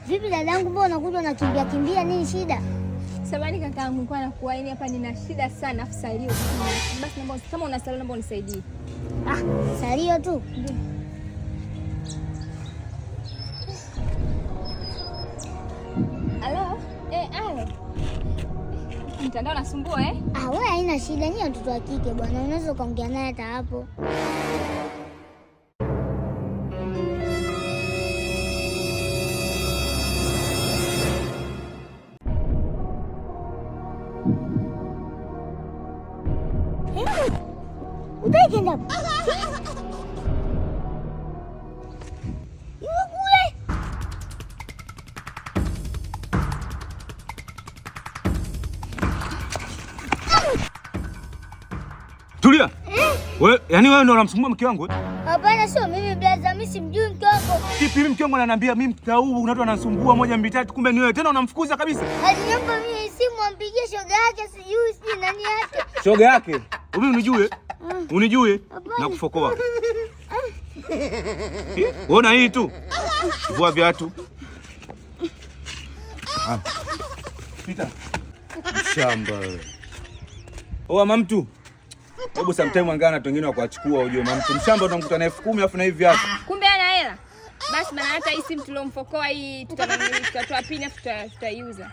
Vipi dadangu, mbona unakuja unakimbia kimbia, nini shida? Samahani kakaangu, nilikuwa nakuaini hapa, nina shida sana afu salio. Basi naomba kama una salio naomba unisaidie. Salio tu? Ndio. Halo? Halo. Mtandao nasumbua Wewe haina shida, ni mtoto wa kike bwana, unaweza kuongea naye hata hapo. Utaenda. Tulia. Wewe, yani wewe ndio unamsumbua mke wangu? Hapana, sio mimi blaza, mimi simjui mke wako. Kipi mimi mke wangu ananiambia mimi mtau unatu anasumbua moja mbili tatu, kumbe ni wewe tena unamfukuza kabisa. Aliniomba mimi simu ampigie shoga yake, sijui nani yake. Shoga yake? Wewe unijue? Unijue? Na kufokoa. Ona hii tu. Vua viatu. Pita. Shamba wewe. Mama mtu. Hebu sometime angana na wengine wakuachukua ujue mama mtu. Mshamba unamkuta na 10,000 afu na hivi viatu. Kumbe ana hela. Basi maana hata hii simu tulomfokoa hii tutatoa pini afu tutaiuza.